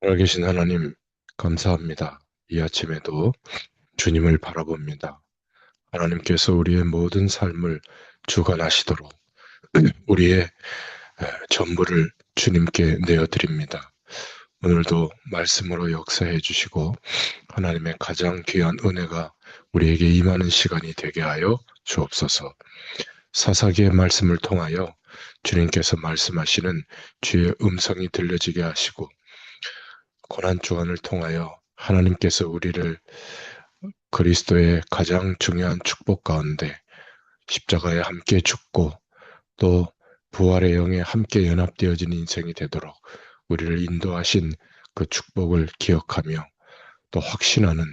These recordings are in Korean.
살아계신 하나님, 감사합니다. 이 아침에도 주님을 바라봅니다. 하나님께서 우리의 모든 삶을 주관하시도록 우리의 전부를 주님께 내어드립니다. 오늘도 말씀으로 역사해 주시고 하나님의 가장 귀한 은혜가 우리에게 임하는 시간이 되게 하여 주옵소서. 사사기의 말씀을 통하여 주님께서 말씀하시는 주의 음성이 들려지게 하시고 고난주간을 통하여 하나님께서 우리를 그리스도의 가장 중요한 축복 가운데 십자가에 함께 죽고 또 부활의 영에 함께 연합되어진 인생이 되도록 우리를 인도하신 그 축복을 기억하며 또 확신하는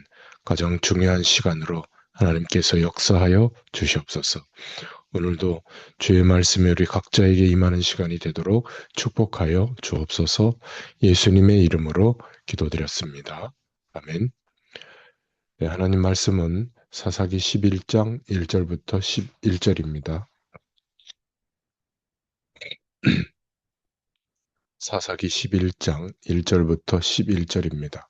가장 중요한 시간으로 하나님께서 역사하여 주시옵소서. 오늘도 주의 말씀이 우리 각자에게 임하는 시간이 되도록 축복하여 주옵소서. 예수님의 이름으로 기도드렸습니다. 아멘. 네, 하나님 말씀은 사사기 11장 1절부터 11절입니다. 사사기 11장 1절부터 11절입니다.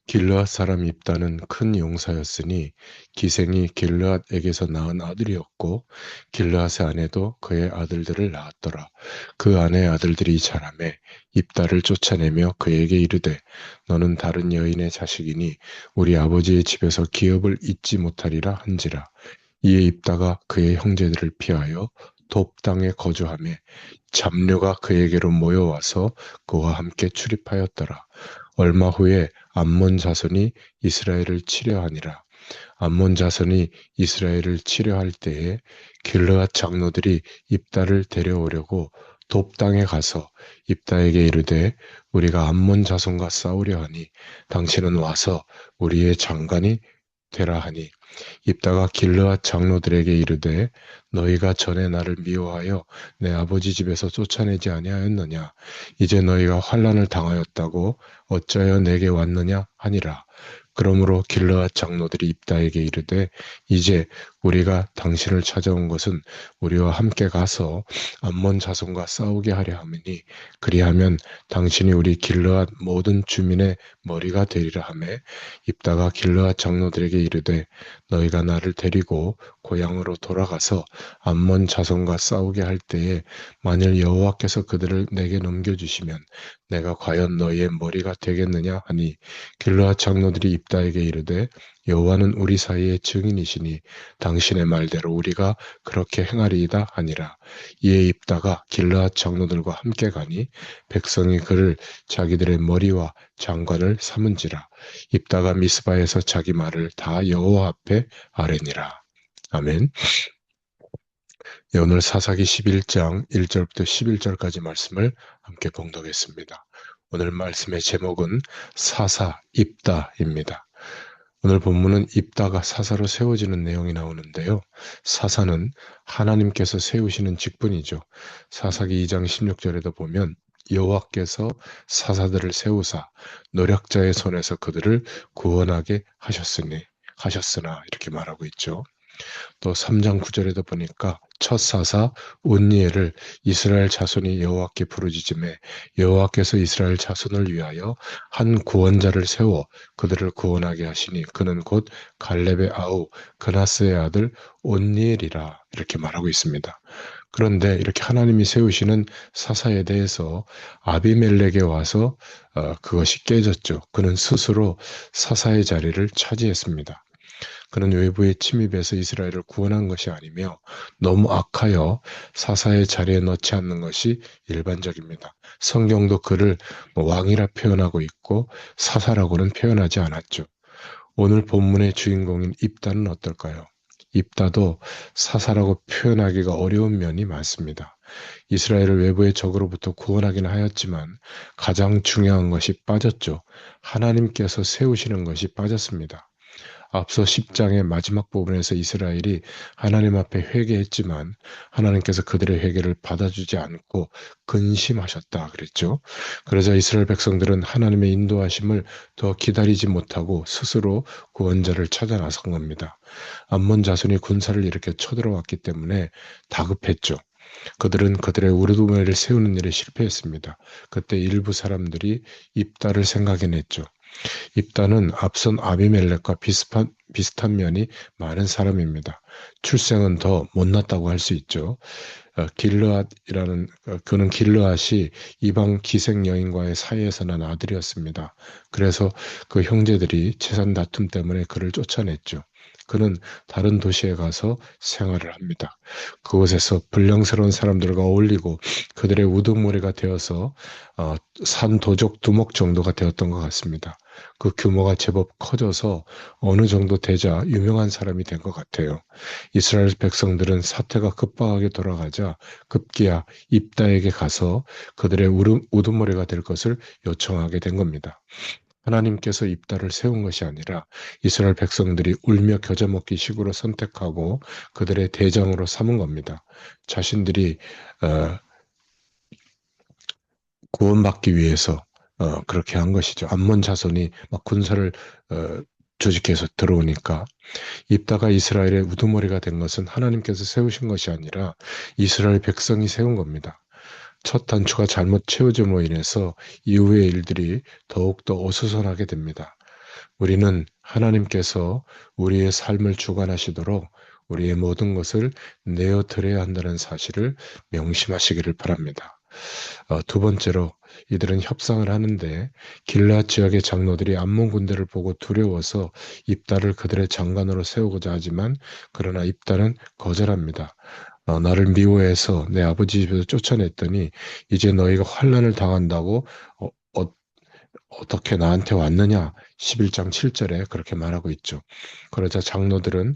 길르앗 사람 입다는 큰 용사였으니 기생이 길르앗에게서 낳은 아들이었고 길르앗의 아내도 그의 아들들을 낳았더라. 그 아내의 아들들이 자라매 입다를 쫓아내며 그에게 이르되 너는 다른 여인의 자식이니 우리 아버지의 집에서 기업을 잊지 못하리라 한지라. 이에 입다가 그의 형제들을 피하여 돕 땅에 거주하며 잡류가 그에게로 모여와서 그와 함께 출입하였더라. 얼마 후에 암몬 자손이 이스라엘을 치려하니라. 암몬 자손이 이스라엘을 치려할 때에 길르앗 장로들이 입다를 데려오려고 돕 땅에 가서 입다에게 이르되 우리가 암몬 자손과 싸우려 하니 당신은 와서 우리의 장관이 되라 하니 입다가 길르앗 장로들에게 이르되 너희가 전에 나를 미워하여 내 아버지 집에서 쫓아내지 아니하였느냐 이제 너희가 환난을 당하였다고 어찌하여 내게 왔느냐 하니라. 그러므로 길르앗 장로들이 입다에게 이르되 이제 우리가 당신을 찾아온 것은 우리와 함께 가서 암몬 자손과 싸우게 하려 함이니 그리하면 당신이 우리 길르앗 모든 주민의 머리가 되리라 하매 입다가 길르앗 장로들에게 이르되 너희가 나를 데리고 고향으로 돌아가서 암몬 자손과 싸우게 할 때에 만일 여호와께서 그들을 내게 넘겨주시면 내가 과연 너희의 머리가 되겠느냐 하니 길르앗 장로들이 입다에게 이르되 여호와는 우리 사이의 증인이시니 당신의 말대로 우리가 그렇게 행하리이다 하니라. 이에 입다가 길르앗 장로들과 함께 가니 백성이 그를 자기들의 머리와 장관을 삼은지라. 입다가 미스바에서 자기 말을 다 여호와 앞에 아뢰니라. 아멘. 네, 오늘 사사기 11장 1절부터 11절까지 말씀을 함께 봉독했습니다. 오늘 말씀의 제목은 사사 입다입니다. 오늘 본문은 입다가 사사로 세워지는 내용이 나오는데요. 사사는 하나님께서 세우시는 직분이죠. 사사기 2장 16절에도 보면 여호와께서 사사들을 세우사 노력자의 손에서 그들을 구원하게 하셨으나 이렇게 말하고 있죠. 또 3장 9절에도 보니까 첫 사사 온니엘을 이스라엘 자손이 여호와께 부르짖음에 여호와께서 이스라엘 자손을 위하여 한 구원자를 세워 그들을 구원하게 하시니 그는 곧 갈렙의 아우 그나스의 아들 온니엘이라 이렇게 말하고 있습니다. 그런데 이렇게 하나님이 세우시는 사사에 대해서 아비멜렉에 와서 그것이 깨졌죠. 그는 스스로 사사의 자리를 차지했습니다. 그는 외부의 침입에서 이스라엘을 구원한 것이 아니며 너무 악하여 사사의 자리에 넣지 않는 것이 일반적입니다. 성경도 그를 왕이라 표현하고 있고 사사라고는 표현하지 않았죠. 오늘 본문의 주인공인 입다는 어떨까요? 입다도 사사라고 표현하기가 어려운 면이 많습니다. 이스라엘을 외부의 적으로부터 구원하긴 하였지만 가장 중요한 것이 빠졌죠. 하나님께서 세우시는 것이 빠졌습니다. 앞서 10장의 마지막 부분에서 이스라엘이 하나님 앞에 회개했지만 하나님께서 그들의 회개를 받아주지 않고 근심하셨다 그랬죠. 그러자 이스라엘 백성들은 하나님의 인도하심을 더 기다리지 못하고 스스로 구원자를 찾아 나선 겁니다. 암몬 자손이 군사를 이렇게 쳐들어왔기 때문에 다급했죠. 그들은 그들의 우두머리를 세우는 일에 실패했습니다. 그때 일부 사람들이 입다를 생각해냈죠. 입다는 앞선 아비멜렉과 비슷한 면이 많은 사람입니다. 출생은 더 못났다고 할 수 있죠. 그는 길르앗이 이방 기생 여인과의 사이에서 난 아들이었습니다. 그래서 그 형제들이 재산 다툼 때문에 그를 쫓아냈죠. 그는 다른 도시에 가서 생활을 합니다. 그곳에서 불량스러운 사람들과 어울리고 그들의 우두머리가 되어서 산도적 두목 정도가 되었던 것 같습니다. 그 규모가 제법 커져서 어느 정도 되자 유명한 사람이 된 것 같아요. 이스라엘 백성들은 사태가 급박하게 돌아가자 급기야 입다에게 가서 그들의 우두머리가 될 것을 요청하게 된 겁니다. 하나님께서 입다를 세운 것이 아니라 이스라엘 백성들이 울며 겨자 먹기 식으로 선택하고 그들의 대장으로 삼은 겁니다. 자신들이 어, 구원받기 위해서 그렇게 한 것이죠. 암몬 자손이 막 군사를 어, 조직해서 들어오니까 입다가 이스라엘의 우두머리가 된 것은 하나님께서 세우신 것이 아니라 이스라엘 백성이 세운 겁니다. 첫 단추가 잘못 채워짐으로 인해서 이후의 일들이 더욱더 어수선하게 됩니다. 우리는 하나님께서 우리의 삶을 주관하시도록 우리의 모든 것을 내어 드려야 한다는 사실을 명심하시기를 바랍니다. 두 번째로 이들은 협상을 하는데 길르앗 지역의 장로들이 암몬 군대를 보고 두려워서 입다를 그들의 장관으로 세우고자 하지만 그러나 입다는 거절합니다. 나를 미워해서 내 아버지 집에서 쫓아냈더니 이제 너희가 환난을 당한다고 어, 어, 어떻게 나한테 왔느냐? 11장 7절에 그렇게 말하고 있죠. 그러자 장로들은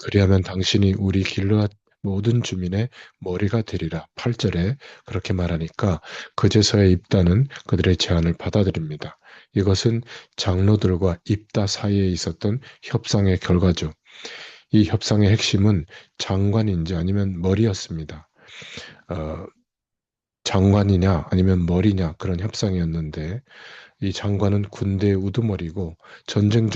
그리하면 당신이 우리 길르앗 모든 주민의 머리가 되리라. 8절에 그렇게 말하니까 그제서야 입다는 그들의 제안을 받아들입니다. 이것은 장로들과 입다 사이에 있었던 협상의 결과죠. 이 협상의 핵심은 장관인지 아니면 머리였습니다. 어, 장관이냐 아니면 머리냐 그런 협상이었는데 이 장관은 군대의 우두머리고 전쟁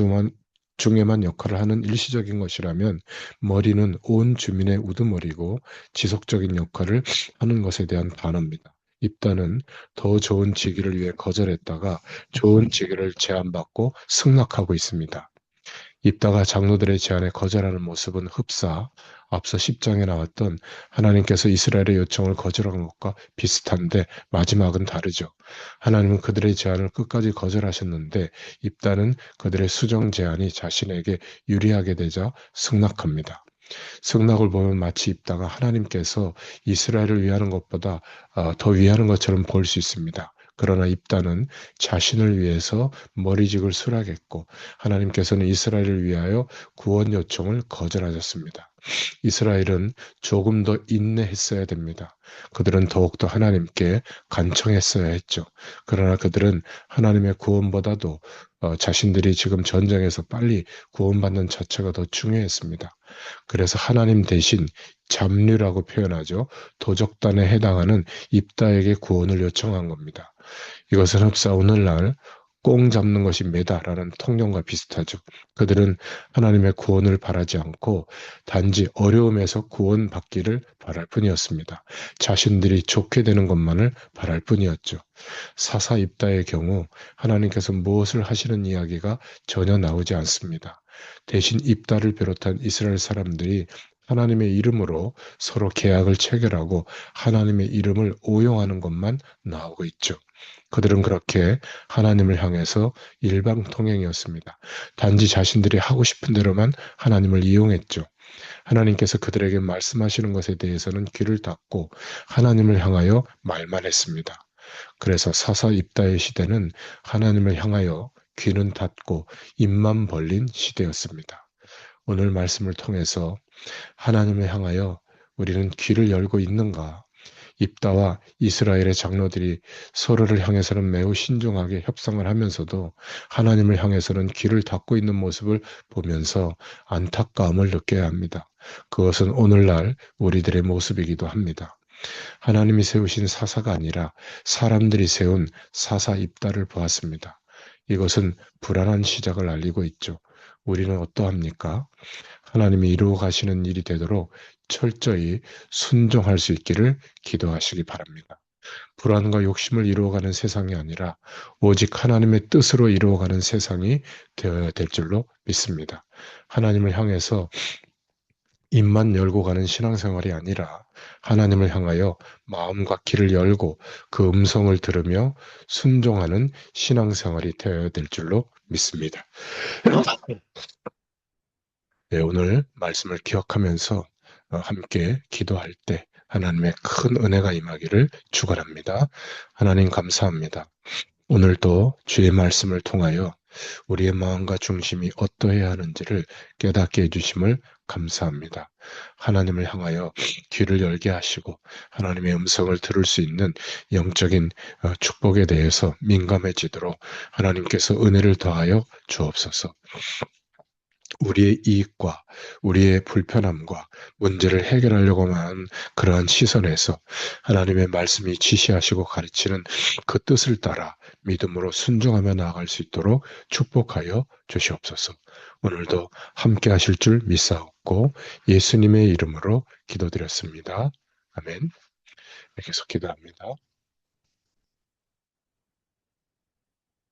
중에만 역할을 하는 일시적인 것이라면 머리는 온 주민의 우두머리고 지속적인 역할을 하는 것에 대한 단어입니다. 입다는 더 좋은 직위를 위해 거절했다가 좋은 직위를 제안받고 승낙하고 있습니다. 입다가 장로들의 제안에 거절하는 모습은 흡사 앞서 10장에 나왔던 하나님께서 이스라엘의 요청을 거절한 것과 비슷한데 마지막은 다르죠. 하나님은 그들의 제안을 끝까지 거절하셨는데 입다는 그들의 수정 제안이 자신에게 유리하게 되자 승낙합니다. 승낙을 보면 마치 입다가 하나님께서 이스라엘을 위하는 것보다 더 위하는 것처럼 보일 수 있습니다. 그러나 입다는 자신을 위해서 머리직을 수락했고 하나님께서는 이스라엘을 위하여 구원 요청을 거절하셨습니다. 이스라엘은 조금 더 인내했어야 됩니다. 그들은 더욱더 하나님께 간청했어야 했죠. 그러나 그들은 하나님의 구원보다도 자신들이 지금 전쟁에서 빨리 구원받는 자체가 더 중요했습니다. 그래서 하나님 대신 잡류라고 표현하죠. 도적단에 해당하는 입다에게 구원을 요청한 겁니다. 이것은 흡사 오늘날 꽁 잡는 것이 매다라는 통념과 비슷하죠. 그들은 하나님의 구원을 바라지 않고 단지 어려움에서 구원받기를 바랄 뿐이었습니다. 자신들이 좋게 되는 것만을 바랄 뿐이었죠. 사사 입다의 경우 하나님께서 무엇을 하시는 이야기가 전혀 나오지 않습니다. 대신 입다를 비롯한 이스라엘 사람들이 하나님의 이름으로 서로 계약을 체결하고 하나님의 이름을 오용하는 것만 나오고 있죠. 그들은 그렇게 하나님을 향해서 일방통행이었습니다. 단지 자신들이 하고 싶은 대로만 하나님을 이용했죠. 하나님께서 그들에게 말씀하시는 것에 대해서는 귀를 닫고 하나님을 향하여 말만 했습니다. 그래서 사사 입다의 시대는 하나님을 향하여 귀는 닫고 입만 벌린 시대였습니다. 오늘 말씀을 통해서 하나님을 향하여 우리는 귀를 열고 있는가? 입다와 이스라엘의 장로들이 서로를 향해서는 매우 신중하게 협상을 하면서도 하나님을 향해서는 귀를 닫고 있는 모습을 보면서 안타까움을 느껴야 합니다. 그것은 오늘날 우리들의 모습이기도 합니다. 하나님이 세우신 사사가 아니라 사람들이 세운 사사 입다를 보았습니다. 이것은 불안한 시작을 알리고 있죠. 우리는 어떠합니까? 하나님이 이루어 가시는 일이 되도록 철저히 순종할 수 있기를 기도하시기 바랍니다. 불안과 욕심을 이루어가는 세상이 아니라 오직 하나님의 뜻으로 이루어가는 세상이 되어야 될 줄로 믿습니다. 하나님을 향해서 입만 열고 가는 신앙생활이 아니라 하나님을 향하여 마음과 귀를 열고 그 음성을 들으며 순종하는 신앙생활이 되어야 될 줄로 믿습니다. 네, 오늘 말씀을 기억하면서 함께 기도할 때 하나님의 큰 은혜가 임하기를 축원합니다. 하나님 감사합니다. 오늘도 주의 말씀을 통하여 우리의 마음과 중심이 어떠해야 하는지를 깨닫게 해주심을 감사합니다. 하나님을 향하여 귀를 열게 하시고 하나님의 음성을 들을 수 있는 영적인 축복에 대해서 민감해지도록 하나님께서 은혜를 더하여 주옵소서. 우리의 이익과 우리의 불편함과 문제를 해결하려고 하는 그러한 시선에서 하나님의 말씀이 지시하시고 가르치는 그 뜻을 따라 믿음으로 순종하며 나아갈 수 있도록 축복하여 주시옵소서. 오늘도 함께 하실 줄 믿사옵고 예수님의 이름으로 기도드렸습니다. 아멘. 계속 기도합니다.